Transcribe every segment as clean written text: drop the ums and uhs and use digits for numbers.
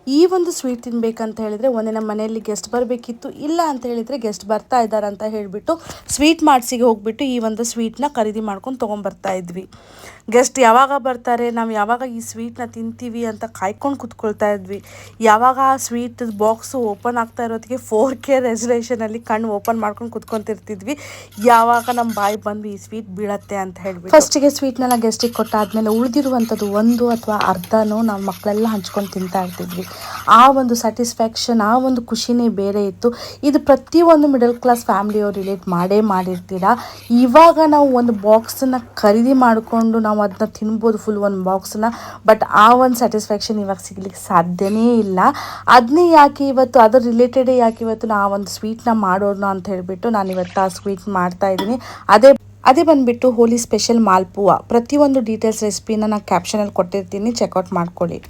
ಈ ಒಂದು ಸ್ವೀಟ್ ತಿನ್ಬೇಕಂತ ಹೇಳಿದರೆ ಒಂದೇ ನಮ್ಮ ಮನೆಯಲ್ಲಿ ಗೆಸ್ಟ್ ಬರಬೇಕಿತ್ತು, ಇಲ್ಲ ಅಂತ ಹೇಳಿದರೆ ಗೆಸ್ಟ್ ಬರ್ತಾ ಇದ್ದಾರೆ ಅಂತ ಹೇಳಿಬಿಟ್ಟು ಸ್ವೀಟ್ ಮಾರ್ಟ್ಸಿಗೆ ಹೋಗ್ಬಿಟ್ಟು ಈ ಒಂದು ಸ್ವೀಟ್ನ ಖರೀದಿ ಮಾಡ್ಕೊಂಡು ತೊಗೊಂಬರ್ತಾ ಇದ್ವಿ. ಗೆಸ್ಟ್ ಯಾವಾಗ ಬರ್ತಾರೆ, ನಾವು ಯಾವಾಗ ಈ ಸ್ವೀಟ್ನ ತಿಂತೀವಿ ಅಂತ ಕಾಯ್ಕೊಂಡು ಕೂತ್ಕೊಳ್ತಾ ಇದ್ವಿ. ಯಾವಾಗ ಆ ಸ್ವೀಟ್ ಬಾಕ್ಸು ಓಪನ್ ಆಗ್ತಾ ಇರೋದಕ್ಕೆ 4K ರೆಸಲ್ಯೂಷನಲ್ಲಿ ಕಣ್ಣು ಓಪನ್ ಮಾಡ್ಕೊಂಡು ಕೂತ್ಕೊತಿರ್ತಿದ್ವಿ, ಯಾವಾಗ ನಮ್ಮ ಬಾಯಿ ಬಂದು ಈ ಸ್ವೀಟ್ ಬೀಳತ್ತೆ ಅಂತ ಹೇಳ್ಬಿಟ್ಟು. ಫಸ್ಟಿಗೆ ಸ್ವೀಟ್ನೆಲ್ಲ ಗೆಸ್ಟಿಗೆ ಕೊಟ್ಟಾದ್ಮೇಲೆ ಉಳಿದಿರುವಂಥದ್ದು ಒಂದು ಅಥವಾ ಅರ್ಧನೂ ನಾವು ಮಕ್ಕಳೆಲ್ಲ ಹಂಚ್ಕೊಂಡು ತಿಂತಾ ಇರ್ತಿದ್ವಿ. ಆ ಒಂದು ಸ್ಯಾಟಿಸ್ಫ್ಯಾಕ್ಷನ್, ಆ ಒಂದು ಖುಷಿನೇ ಬೇರೆ ಇತ್ತು. ಇದು ಪ್ರತಿಯೊಂದು ಮಿಡಲ್ ಕ್ಲಾಸ್ ಫ್ಯಾಮಿಲಿಯವ್ರು ರಿಲೇಟ್ ಮಾಡಿರ್ತೀರ. ಇವಾಗ ನಾವು ಒಂದು ಬಾಕ್ಸನ್ನು ಖರೀದಿ ಮಾಡಿಕೊಂಡು ನಾವು ಅದನ್ನ ತಿನ್ಬೋದು, ಫುಲ್ ಒಂದು ಬಾಕ್ಸನ್ನ. ಬಟ್ ಆ ಒಂದು ಸ್ಯಾಟಿಸ್ಫ್ಯಾಕ್ಷನ್ ಇವಾಗ ಸಿಗ್ಲಿಕ್ಕೆ ಸಾಧ್ಯನೇ ಇಲ್ಲ. ಅದನ್ನೇ ಯಾಕೆ ಇವತ್ತು, ಅದ್ರ ರಿಲೇಟೆಡೇ ಯಾಕೆ ಇವತ್ತು ನಾ ಒಂದು ಸ್ವೀಟ್ನ ಮಾಡೋಣ ಅಂತ ಹೇಳಿಬಿಟ್ಟು ನಾನು ಇವತ್ತು ಆ ಸ್ವೀಟ್ ಮಾಡ್ತಾ ಇದ್ದೀನಿ. ಅದೇ ಬಂದುಬಿಟ್ಟು ಹೋಲಿ ಸ್ಪೆಷಲ್ ಮಾಲ್ಪುವಾ. ಪ್ರತಿಯೊಂದು ಡೀಟೇಲ್ಸ್ ರೆಸಿಪಿನ ನಾನು ಕ್ಯಾಪ್ಷನಲ್ಲಿ ಕೊಟ್ಟಿರ್ತೀನಿ, ಚೆಕ್ಔಟ್ ಮಾಡ್ಕೊಳ್ಳಿ.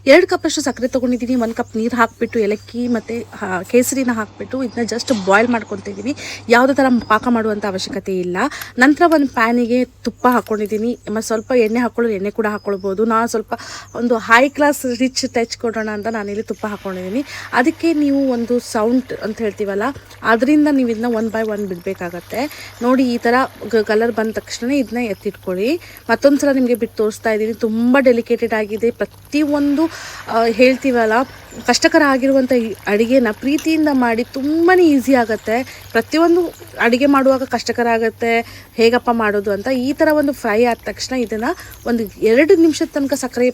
2 ಕಪ್ಪಷ್ಟು ಸಕ್ಕರೆ ತೊಗೊಂಡಿದ್ದೀನಿ. 1 ಕಪ್ ನೀರು ಹಾಕಿಬಿಟ್ಟು ಏಲಕ್ಕಿ ಮತ್ತು ಕೇಸರಿನ ಹಾಕಿಬಿಟ್ಟು ಇದನ್ನ ಜಸ್ಟ್ ಬಾಯ್ಲ್ ಮಾಡ್ಕೊತಿದ್ದೀವಿ. ಯಾವುದೇ ಥರ ಪಾಕ ಮಾಡುವಂಥ ಅವಶ್ಯಕತೆ ಇಲ್ಲ. ನಂತರ ಒಂದು ಪ್ಯಾನಿಗೆ ತುಪ್ಪ ಹಾಕ್ಕೊಂಡಿದ್ದೀನಿ. ಮತ್ತು ಸ್ವಲ್ಪ ಎಣ್ಣೆ ಹಾಕ್ಕೊಳ್ಳೋದು, ಎಣ್ಣೆ ಕೂಡ ಹಾಕ್ಕೊಳ್ಬೋದು. ನಾನು ಸ್ವಲ್ಪ ಒಂದು ಹೈ ಕ್ಲಾಸ್ ರಿಚ್ ಟಚ್ ಕೊಡೋಣ ಅಂತ ನಾನಿಲ್ಲಿ ತುಪ್ಪ ಹಾಕ್ಕೊಂಡಿದ್ದೀನಿ. ಅದಕ್ಕೆ ನೀವು ಒಂದು ಸೌಂಡ್ ಅಂತ ಹೇಳ್ತೀವಲ್ಲ, ಅದರಿಂದ ನೀವು ಇದನ್ನ 1 by 1 ಬಿಡಬೇಕಾಗತ್ತೆ. ನೋಡಿ, ಈ ಥರ ಕಲರ್ ಬಂದ ತಕ್ಷಣ ಇದನ್ನ ಎತ್ತಿಟ್ಕೊಳ್ಳಿ. ಮತ್ತೊಂದು ಸಲ ನಿಮಗೆ ಬಿಟ್ಟು ತೋರಿಸ್ತಾ ಇದ್ದೀನಿ. ತುಂಬ ಡೆಲಿಕೇಟೆಡ್ ಆಗಿದೆ. ಪ್ರತಿಯೊಂದು ಹೇಳ್ತೀವಲ್ಲ, ಕಷ್ಟಕರ ಆಗಿರುವಂಥ ಅಡುಗೆನ ಪ್ರೀತಿಯಿಂದ ಮಾಡಿ ತುಂಬಾ ಈಸಿ ಆಗುತ್ತೆ. ಪ್ರತಿಯೊಂದು ಅಡುಗೆ ಮಾಡುವಾಗ ಕಷ್ಟಕರ ಆಗುತ್ತೆ, ಹೇಗಪ್ಪ ಮಾಡೋದು ಅಂತ. ಈ ಥರ ಒಂದು ಫ್ರೈ ಆದ ತಕ್ಷಣ ಇದನ್ನು ಒಂದು 2 ನಿಮಿಷದ ತನಕ ಸಕ್ಕರೆ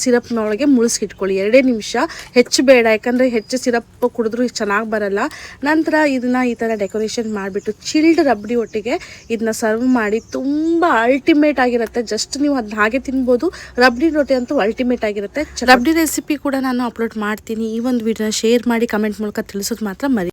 ಸಿರಪ್ನೊಳಗೆ ಮುಳುಗಿಸಿಟ್ಕೊಳ್ಳಿ. 2 ನಿಮಿಷ, ಹೆಚ್ಚು ಬೇಡ, ಯಾಕಂದರೆ ಹೆಚ್ಚು ಸಿರಪ್ ಕುಡಿದ್ರೂ ಚೆನ್ನಾಗಿ ಬರಲ್ಲ. ನಂತರ ಇದನ್ನು ಈ ಥರ ಡೆಕೋರೇಷನ್ ಮಾಡಿಬಿಟ್ಟು ಚಿಲ್ಡ್ ರಬ್ಡಿ ಒಟ್ಟಿಗೆ ಇದನ್ನ ಸರ್ವ್ ಮಾಡಿ ತುಂಬ ಅಲ್ಟಿಮೇಟ್ ಆಗಿರುತ್ತೆ. ಜಸ್ಟ್ ನೀವು ಅದನ್ನ ಹಾಗೆ ತಿನ್ಬೋದು. ರಬ್ಡಿ ರೊಟ್ಟಿ ಅಂತೂ ಅಲ್ಟಿಮೇಟ್ ಆಗಿರುತ್ತೆ. ರಬ್ಡಿ ರೆಸಿಪಿ ಕೂಡ ನಾನು ಅಪ್ಲೋಡ್ ಮಾಡ್ತೀನಿ. ಈ ಒಂದು ವಿಡಿಯೋನ ಶೇರ್ ಮಾಡಿ ಕಮೆಂಟ್ ಮೂಲಕ ತಿಳಿಸೋದು ಮಾತ್ರ ಮರಿ.